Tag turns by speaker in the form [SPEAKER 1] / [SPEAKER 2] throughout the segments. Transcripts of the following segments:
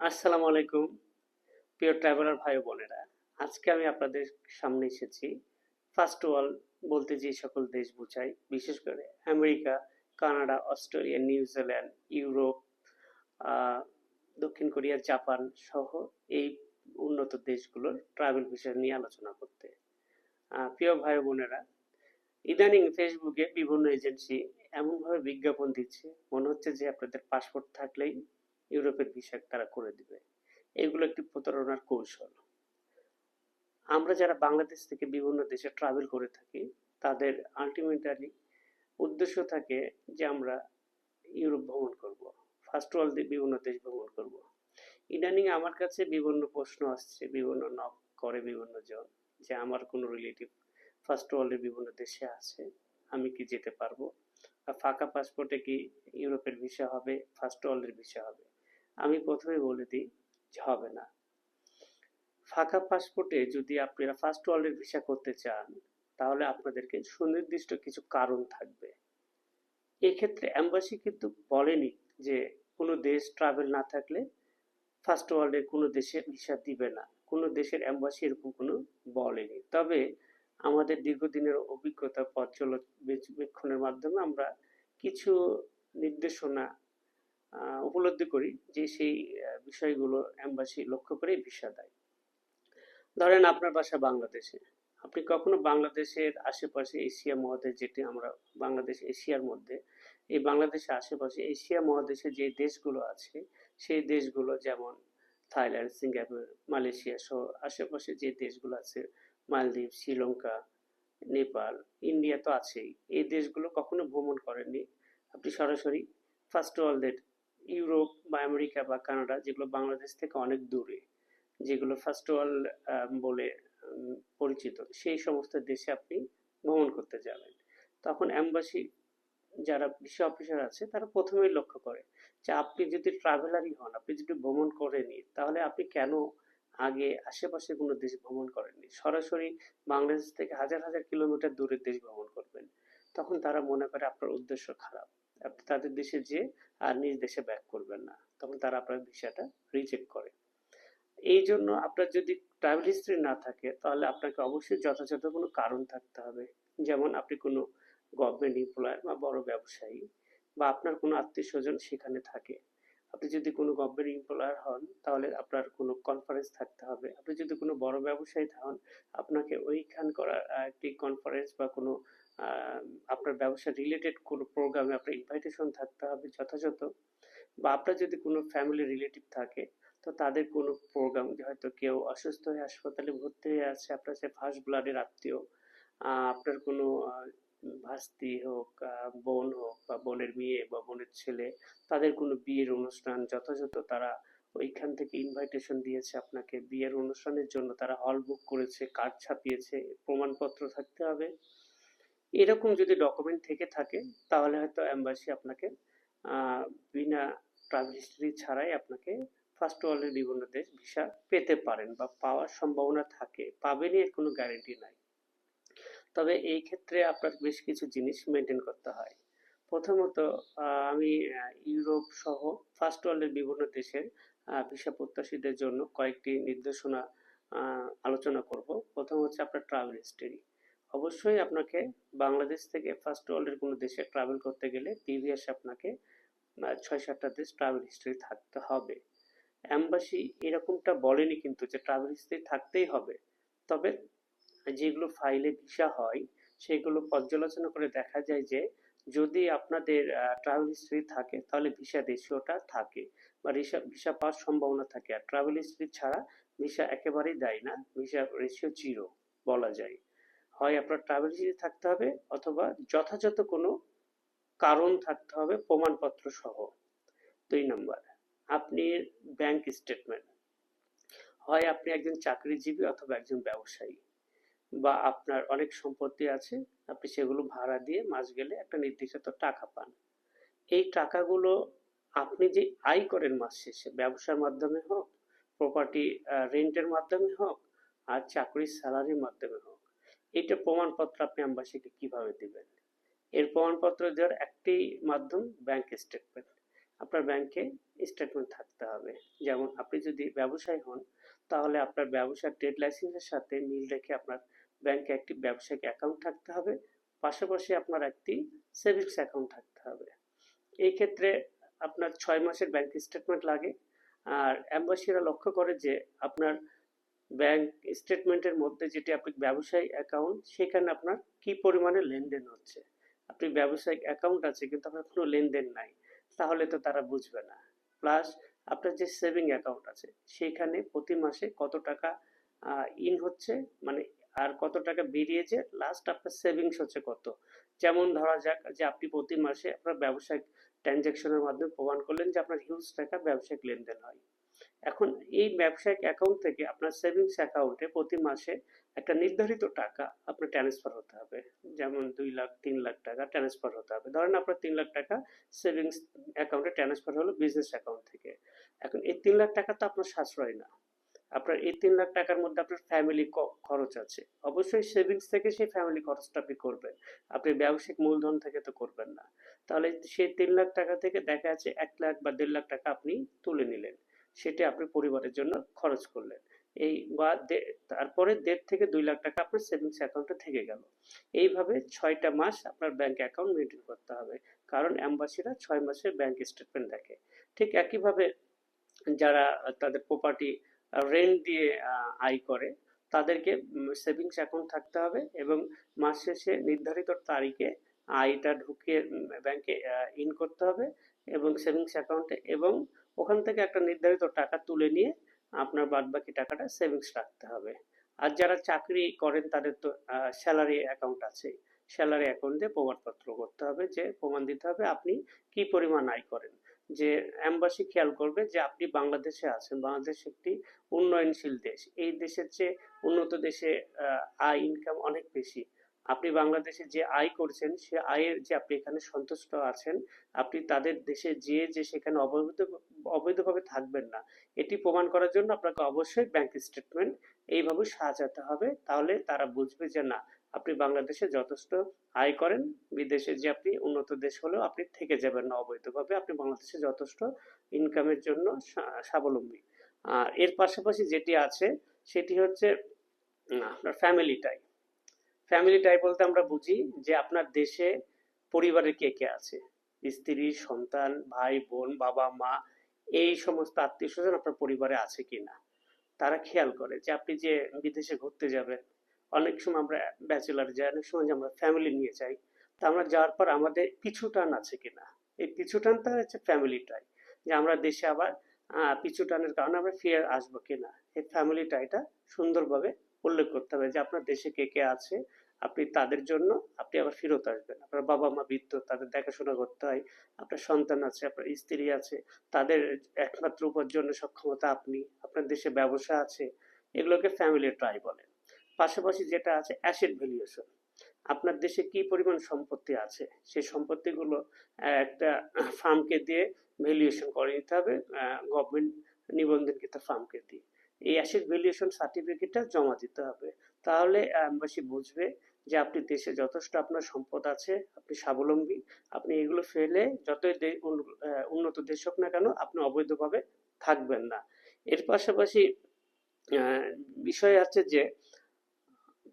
[SPEAKER 1] আসসালামু আলাইকুম প্রিয় ট্রাভেলার ভাই বোনেরা। আজকে আমি আপনাদের সামনে এসেছি ফার্স্ট ওয়ার্ল্ড বলতে যে সকল দেশ বোঝায়, বিশেষ করে America, Canada, Australia, New Zealand, Europe, আহ, দক্ষিণ কোরিয়া, জাপান সহ এই উন্নত দেশগুলোর ট্রাভেল বিষয় নিয়ে আলোচনা করতে। প্রিয় ভাই বোনেরা, ইদানিং ফেসবুকে বিভিন্ন এজেন্সি এমনভাবে বিজ্ঞাপন দিচ্ছে, মনে হচ্ছে যে আপনাদের পাসপোর্ট থাকলেই ইউরোপের ভিসা তারা করে দিবে। এগুলো একটি প্রতারণার কৌশল। আমরা যারা বাংলাদেশ থেকে বিভিন্ন দেশে ট্রাভেল করে থাকি, তাদের আলটিমেটালি উদ্দেশ্য থাকে যে আমরা ইউরোপ ভ্রমণ করব, ফার্স্ট ওয়ার্ল্ডে বিভিন্ন দেশ ভ্রমণ করব। ইদানিং আমার কাছে বিভিন্ন প্রশ্ন আসছে, বিভিন্ন নক করে বিভিন্ন জন, যে আমার কোনো রিলেটিভ ফার্স্ট ওয়ার্ল্ডের বিভিন্ন দেশে আছে, আমি কি যেতে পারবো, আর ফাঁকা পাসপোর্টে কি ইউরোপের ভিসা হবে, ফার্স্ট ওয়ার্ল্ডের ভিসা হবে? আমি প্রথমে বলে দিই যে হবে না। ফাঁকা পাসপোর্টে যদি আপনারা ফার্স্ট ওয়ার্ল্ডের ভিসা করতে চান, তাহলে আপনাদেরকে সুনির্দিষ্ট কিছু কারণ থাকবে। এক্ষেত্রে এম্বাসি কিন্তু বলেনি যে কোনো দেশ ট্রাভেল না থাকলে ফার্স্ট ওয়ার্ল্ডের কোনো দেশে ভিসা দিবে না। কোনো দেশের এম্বাসি এরকম কোনো বলেনি। তবে আমাদের দীর্ঘদিনের অভিজ্ঞতা, পর্যবেক্ষণের মাধ্যমে আমরা কিছু নির্দেশনা উপলব্ধি করি যে সেই বিষয়গুলো এম্বাসি লক্ষ্য করেই ভিসা দেয়। ধরেন আপনার বাসা বাংলাদেশে, আপনি কখনো বাংলাদেশের আশেপাশে এশিয়া মহাদেশ, যেটি আমরা বাংলাদেশ এশিয়ার মধ্যে, এই বাংলাদেশের আশেপাশে এশিয়া মহাদেশে যে দেশগুলো আছে, সেই দেশগুলো যেমন থাইল্যান্ড, সিঙ্গাপুর, মালয়েশিয়া সহ আশেপাশে যে দেশগুলো আছে, মালদ্বীপ, শ্রীলঙ্কা, নেপাল, ইন্ডিয়া তো আছেই, এই দেশগুলো কখনো ভ্রমণ করেননি। আপনি সরাসরি ফার্স্ট ওয়ার্ল্ডের ইউরোপ বা আমেরিকা বা কানাডা, যেগুলো বাংলাদেশ থেকে অনেক দূরে, যেগুলো ফার্স্ট ওয়ার্ল্ড বলে পরিচিত, সেই সমস্ত দেশে আপনি ভ্রমণ করতে যাবেন। তখন অ্যাম্বাসি যারা ভিসা অফিসার আছে, তারা প্রথমেই লক্ষ্য করে যে আপনি যদি ট্রাভেলারই হন, আপনি যদি ভ্রমণ করেনি, তাহলে আপনি কেন আগে আশেপাশে কোনো দেশ ভ্রমণ করেননি, সরাসরি বাংলাদেশ থেকে হাজার হাজার কিলোমিটার দূরের দেশ ভ্রমণ করবেন। তখন তারা মনে করে আপনার উদ্দেশ্য খারাপ, আপনি তাদের দেশে যেয়ে আর নিজ দেশে ব্যাক করবেন না, তখন তারা আপনার ভিসাটা রিজেক্ট করে। এই জন্য আপনার যদি ট্রাভেল হিস্ট্রি না থাকে, তাহলে আপনাকে অবশ্যই যথাযথ কোনো কারণ থাকতে হবে। যেমন আপনি কোনো গভর্নমেন্ট এমপ্লয়ার বা বড় ব্যবসায়ী, বা আপনার কোনো আত্মীয় স্বজন সেখানে থাকে। আপনি যদি কোনো গভর্নমেন্ট এমপ্লয়ার হন, তাহলে আপনার কোনো কনফারেন্স থাকতে হবে। আপনি যদি কোনো বড় ব্যবসায়ী হন, আপনাকে ওইখান করা একটি কনফারেন্স বা কোনো আহ, আপনার ব্যবসা রিলেটেড কোনো প্রোগ্রামে আপনার ইনভাইটেশন থাকতে হবে যথাযথ। বা আপনার যদি কোনো ফ্যামিলি রিলেটিভ থাকে, তো তাদের কোনো প্রোগ্রাম, হয়তো কেউ অসুস্থ হয়ে হাসপাতালে ভর্তি হয়ে আছে, আপনার সে ফার্স্ট ব্লাডের আত্মীয়, আপনার কোনো ভাস্তি হোক, বোন হোক, বা বোনের মেয়ে বা বোনের ছেলে, তাদের কোনো বিয়ের অনুষ্ঠান, যথাযথ তারা ওইখান থেকে ইনভাইটেশন দিয়েছে আপনাকে বিয়ের অনুষ্ঠানের জন্য, তারা হল বুক করেছে, কার্ড ছাপিয়েছে, প্রমাণপত্র থাকতে হবে। এরকম যদি ডকুমেন্ট থেকে থাকে, তাহলে হয়তো এম্বাসি আপনাকে আহ, বিনা ট্রাভেল হিস্ট্রি ছাড়াই আপনাকে ফার্স্ট ওয়ার্ল্ডের বিভিন্ন দেশ ভিসা পেতে পারেন, বা পাওয়ার সম্ভাবনা থাকে, পাবেনই এর কোনো গ্যারেন্টি নাই। তবে এই ক্ষেত্রে আপনার বেশ কিছু জিনিস মেনটেন করতে হয়। প্রথমত, আমি ইউরোপ সহ ফার্স্ট ওয়ার্ল্ডের বিভিন্ন দেশের ভিসা প্রত্যাশীদের জন্য কয়েকটি নির্দেশনা আলোচনা করব। প্রথম হচ্ছে আপনার ট্রাভেল হিস্টরি। অবশ্যই আপনাকে বাংলাদেশ থেকে ফার্স্ট ওয়ার্ল্ডের কোনো দেশে ট্রাভেল করতে গেলে প্রিভিয়াস আপনাকে ৬-৭টা দেশ ট্রাভেল হিস্টরি থাকতে হবে। এম্বাসি এরকমটা বলেনি কিন্তু যে ট্রাভেল হিস্টরি থাকতেই হবে। তবে যেগুলো ফাইলে ভিসা হয়, সেগুলো পর্যালোচনা করে দেখা যায় যে যদি আপনাদের ট্রাভেল হিস্ট্রি থাকে, তাহলে ভিসা রেশিওটা থাকে, বা ভিসা ভিসা পাওয়ার সম্ভাবনা থাকে। আর ট্রাভেল হিস্ট্রি ছাড়া ভিসা একেবারেই দেয় না, ভিসা রেশিও জিরো বলা যায়। হয় আপনার ট্রাভেল হিস্ট্রি থাকতে হবে, অথবা যথাযথ কোনো কারণ থাকতে হবে প্রমাণপত্র সহ। ২ নম্বর, আপনি ব্যাংক স্টেটমেন্ট, হয় আপনি একজন চাকরিজীবী অথবা একজন ব্যবসায়ী, বা আপনার অনেক সম্পত্তি আছে, আপনি সেগুলো ভাড়া দিয়ে মাস গেলে একটা নির্দিষ্ট টাকা পান। এই টাকাগুলো আপনি যে আয় করেন মাস শেষে, ব্যবসার মাধ্যমে হোক, প্রপার্টি রেন্টের মাধ্যমে হোক, আর চাকরির স্যালারির মাধ্যমে হোক, এটা প্রমাণপত্র আপনি অ্যাম্বাসিকে কিভাবে দিবেন? এর প্রমাণপত্র দেওয়ার একটি মাধ্যম ব্যাংক স্টেটমেন্ট। আপনার ব্যাংকে স্টেটমেন্ট থাকতে হবে। যেমন আপনি যদি ব্যবসায়ী হন, তাহলে আপনার ব্যবসার ট্রেড লাইসেন্সের সাথে মিল রেখে আপনার ব্যাংকে একটি ব্যবসায়িক অ্যাকাউন্ট থাকতে হবে, পাশাপাশি আপনার একটি সেভিংস অ্যাকাউন্ট থাকতে হবে। এই ক্ষেত্রে আপনার 6 মাসের ব্যাংক স্টেটমেন্ট লাগে। আর অ্যাম্বাসিরা লক্ষ্য করে যে আপনার ব্যাংক স্টেটমেন্টের মধ্যে যেটি আপনি ব্যবসায়িক অ্যাকাউন্ট, সেখানে আপনার কি পরিমাণে লেনদেন হচ্ছে। আপনি ব্যবসায়িক অ্যাকাউন্ট আছে কিন্তু আপনার কোনো লেনদেন নাই, তাহলে তো তারা বুঝবে না। প্লাস আপনার যে সেভিং অ্যাকাউন্ট আছে, সেখানে প্রতি মাসে কত টাকা ইন হচ্ছে, মানে আর কত টাকা বেরিয়েছে, লাস্ট আপনার সেভিংস হচ্ছে কত। যেমন ধরা যাক যে আপনি প্রতি মাসে আপনার ব্যবসায়িক ট্রানজ্যাকশনের মাধ্যমে প্রমাণ করলেন যে আপনার হিউজ টাকা ব্যবসায়িক লেনদেন হয়। এখন এই ব্যবসায়িক অ্যাকাউন্ট থেকে আপনার সেভিংস অ্যাকাউন্টে প্রতি মাসে একটা নির্ধারিত টাকা আপনার ট্রান্সফার হতে হবে। যেমন 2 লাখ 3 লাখ টাকা ট্রান্সফার হতে হবে। ধরেন আপনার 3 লাখ টাকা সেভিংস অ্যাকাউন্টে ট্রান্সফার হলো বিজনেস অ্যাকাউন্ট থেকে। এখন এই 3 লাখ টাকা তো আপনার সাশ্রয় না। আপনার এই 3 লাখ টাকার মধ্যে আপনার ফ্যামিলি খরচ আছে, অবশ্যই সেভিংস থেকে সেই ফ্যামিলি খরচটা আপনি করবেন। আপনি ব্যবসায়িক মূলধন থেকে তো করবেন না। তাহলে সেই 3 লাখ টাকা থেকে দেখা যাচ্ছে 1 লাখ বা 1.5 লাখ টাকা আপনি তুলে নিলেন, সেটা আপনি পরিবারের জন্য খরচ করলেন। এই বা তারপরে 1.5 থেকে 2 লাখ টাকা আপনার সেভিংস অ্যাকাউন্টে থেকে গেল। এইভাবে 6টা মাস আপনার ব্যাংক অ্যাকাউন্ট মেনটেন করতে হবে, কারণ অ্যাম্বাসিরা 6 মাসের ব্যাংক স্টেটমেন্ট দেখে। ঠিক একইভাবে যারা তাদের প্রপার্টি রেন্ট দিয়ে আয় করে, তাদেরকে সেভিংস অ্যাকাউন্ট থাকতে হবে এবং মাস শেষে নির্ধারিত তারিখে আয়টা ঢুকিয়ে ব্যাংকে ইন করতে হবে এবং সেভিংস অ্যাকাউন্টে, এবং ওখান থেকে একটা নির্ধারিত টাকা তুলে নিয়ে আপনার বাদবাকি টাকাটা সেভিংস রাখতে হবে। আর যারা চাকরি করেন তাদের তো স্যালারি অ্যাকাউন্ট আছে, স্যালারি অ্যাকাউন্ট দিয়ে প্রমাণপত্র করতে হবে, যে প্রমাণ দিতে হবে আপনি কি পরিমাণ আয় করেন। যে অ্যাম্বাসি খেয়াল করবে যে আপনি বাংলাদেশে আছেন, বাংলাদেশ একটি উন্নয়নশীল দেশ, এই দেশের চেয়ে উন্নত দেশে আয় ইনকাম অনেক বেশি। আপনি বাংলাদেশে যে আয় করছেন, সে আয়ের যে আপনি এখানে সন্তুষ্ট আছেন, আপনি তাদের দেশে যেয়ে যে সেখানে অবৈধভাবে থাকবেন না, এটি প্রমাণ করার জন্য আপনাকে অবশ্যই ব্যাংক স্টেটমেন্ট এইভাবে সাজাতে হবে। তাহলে তারা বুঝবে যে না, আপনি বাংলাদেশে যথেষ্ট আয় করেন, বিদেশে যে আপনি উন্নত দেশ হলেও আপনি থেকে যাবেন না অবৈধভাবে, আপনি বাংলাদেশে যথেষ্ট ইনকামের জন্য স্বাবলম্বী। আর এর পাশাপাশি যেটি আছে সেটি হচ্ছে আপনার ফ্যামিলি টাই। ফ্যামিলি টাই বলতে আমরা বুঝি যে আপনার দেশে পরিবারে কে কে আছে, স্ত্রী, সন্তান, ভাই বোন, বাবা মা, এই সমস্ত আত্মীয় স্বজন আপনার পরিবারে আছে কিনা। তারা খেয়াল করে যে আপনি যে বিদেশে ঘুরতে যাবেন, অনেক সময় আমরা ব্যাচেলার যাই, অনেক সময় যে আমরা ফ্যামিলি নিয়ে যাই, তা আমরা যাওয়ার পর আমাদের পিছু টান আছে কিনা। এই পিছু টানটা হচ্ছে ফ্যামিলি টাই, যে আমরা দেশে আবার পিছু টানের কারণে আমরা ফিরে আসবো কিনা। এই ফ্যামিলি টাইটা সুন্দরভাবে উল্লেখ করতে হবে যে আপনার দেশে কে কে আছে, আপনি তাদের জন্য আপনি আবার ফেরত আসবেন। আপনার বাবা মা বৃদ্ধ, তাদের দেখাশোনা করতে হয়। আপনার সন্তান আছে, আপনার স্ত্রী আছে, তাদের একমাত্র উপার্জনের সক্ষমতা আপনি, আপনার দেশে ব্যবসা আছে, এগুলোকে ফ্যামিলি ট্রাই বলে। পাশাপাশি যেটা আছে অ্যাসেট ভ্যালুয়েশন, আপনার দেশে কি পরিমাণ সম্পত্তি আছে, সেই সম্পত্তিগুলো একটা ফার্মকে দিয়ে ভ্যালুয়েশন করে নিতে হবে, গভর্নমেন্ট নিবন্ধনকৃত ফার্মকে দিয়ে। এই অ্যাসেট ভ্যালুয়েশন সার্টিফিকেটটা জমা দিতে হবে। তাহলে অ্যাম্বাসি বুঝবে যে আপনি দেশে যথেষ্ট আপনার সম্পদ আছে, আপনি স্বাবলম্বী, আপনি এগুলো ফেলে যতই উন্নত দেশ হোক না কেন, আপনি অবৈধভাবে থাকবেন না। এর পাশাপাশি আহ, বিষয় আছে যে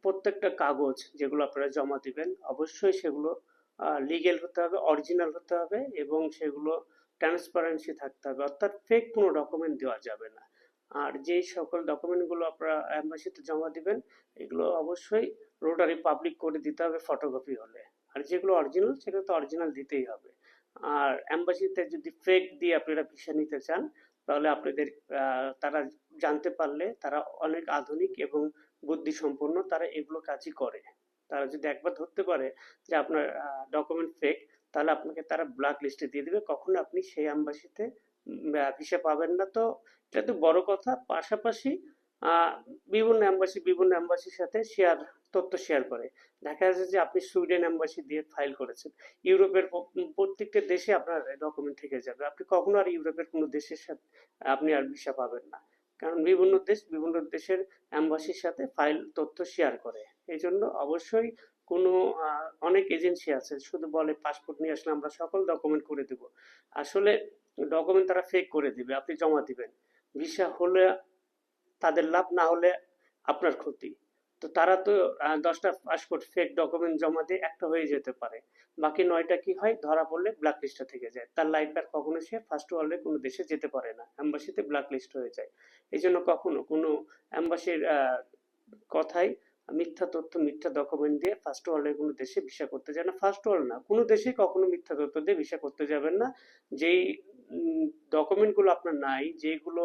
[SPEAKER 1] প্রত্যেকটা কাগজ যেগুলো আপনারা জমা দিবেন, অবশ্যই সেগুলো লিগেল হতে হবে, অরিজিনাল হতে হবে, এবং সেগুলো ট্রান্সপারেন্সি থাকতে হবে, অর্থাৎ ফেক কোনো ডকুমেন্ট দেওয়া যাবে না। আর যেই সকল ডকুমেন্টগুলো আপনারা অ্যাম্বাসিতে জমা দিবেন, এগুলো অবশ্যই রোটারি পাবলিক করে দিতে হবে ফটোকপি হলে। আর যেগুলো অরিজিনাল, সেগুলো তো অরিজিনাল দিতেই হবে। আর অ্যাম্বাসিতে যদি ফেক দিয়ে আপনারা ভিসা নিতে চান, তাহলে আপনাদের তারা জানতে পারলে তারা অনেক আধুনিক এবং বুদ্ধিসম্পন্ন, তারা এগুলো কাজই করে। তারা যদি একবার ধরতে পারে যে আপনার ডকুমেন্ট ফেক, তাহলে আপনাকে তারা ব্ল্যাক লিস্টে দিয়ে দেবে, কখনো আপনি সেই অ্যাম্বাসিতে ভিসা পাবেন না। তো এটা তো বড় কথা। পাশাপাশি আহ, বিভিন্ন অ্যাম্বাসির সাথে তথ্য শেয়ার করে। দেখা যাচ্ছে যে আপনি সুইডেন অ্যাম্বাসি দিয়ে ফাইল করেছেন, ইউরোপের প্রত্যেকটা দেশে আপনার ডকুমেন্ট থেকে যাবে, আপনি কখনো আর ইউরোপের কোনো দেশের সাথে আপনি আর ভিসা পাবেন না, কারণ বিভিন্ন দেশের অ্যাম্বাসির সাথে ফাইল তথ্য শেয়ার করে। এই জন্য অবশ্যই কোনো অনেক এজেন্সি আছে শুধু বলে পাসপোর্ট নিয়ে আসলে আমরা সকল ডকুমেন্ট করে দেব। আসলে ডকুমেন্ট তারা ফেক করে দিবে, আপনি জমা দিবেন, ভিসা হলে তাদের লাভ, না হলে আপনার ক্ষতি। তো তারা তো 10টা পাসপোর্ট ফেক ডকুমেন্ট জমা দিয়ে একটা হয়ে যেতে পারে, বাকি 9টা কি হয়, ধরা পড়লে ব্ল্যাক লিস্টে থেকে যায়, তার লাইফ আর কখনো সে ফার্স্ট ওয়ার্ল্ডে কোনো দেশে যেতে পারে না, অ্যাম্বাসিতে ব্ল্যাক লিস্ট হয়ে যায়। এই জন্য কখনো কোনো অ্যাম্বাসির কথায় মিথ্যা তথ্য, মিথ্যা ডকুমেন্ট দিয়ে ফার্স্ট ওয়ার্ল্ডের কোনো দেশে ভিসা করতে যায় না, ফার্স্ট ওয়ার্ল্ড না, কোনো দেশে কখনো মিথ্যা তথ্য দিয়ে ভিসা করতে যাবেন না। যেই ডকুমেন্টগুলো আপনার নাই, যেগুলো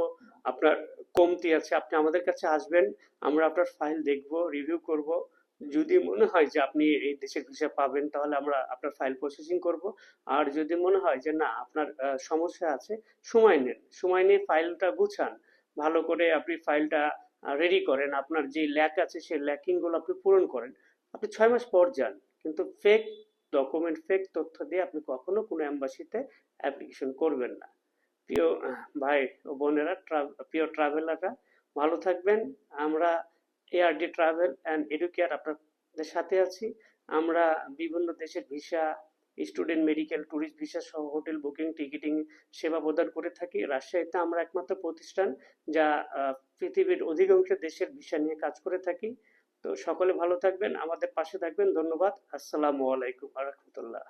[SPEAKER 1] আপনার কমতি আছে, আপনি আমাদের কাছে আসবেন, আমরা আপনার ফাইল দেখব, রিভিউ করব। যদি মনে হয় যে আপনি এই দেশের ভিসা পাবেন, তাহলে আমরা আপনার ফাইল প্রসেসিং করব। আর যদি মনে হয় যে না, আপনার সমস্যা আছে, সময় নেন, সময় নিয়ে ফাইলটা গুছান, ভালো করে আপনি ফাইলটা রেডি করেন, আপনার যে ল্যাক আছে সেই ল্যাকিং গুলো আপনি পূরণ করেন, আপনি 6 মাস পর যান। কিন্তু ফেক ডকুমেন্ট, ফেক তথ্য দিয়ে আপনি কখনো কোনো এম্বাসিতে অ্যাপ্লিকেশন করবেন না। প্রিয় ভাই ও বোনেরা, প্রিয় ট্রাভেলাররা, ভালো থাকবেন। আমরা এআরডি ট্রাভেল অ্যান্ড এডুকেয়ার আপনাদের সাথে আছি। আমরা বিভিন্ন দেশের visa, student, medical, tourist visa সহ হোটেল বুকিং, টিকিটিং সেবা প্রদান করে থাকি। রাজশাহীতে আমরা একমাত্র প্রতিষ্ঠান যা পৃথিবীর অধিকাংশ দেশের ভিসা নিয়ে কাজ করে থাকি। তো সকলে ভালো থাকবেন, আমাদের পাশে থাকবেন। ধন্যবাদ। আসসালামু আলাইকুম ওয়া রাহমাতুল্লাহ।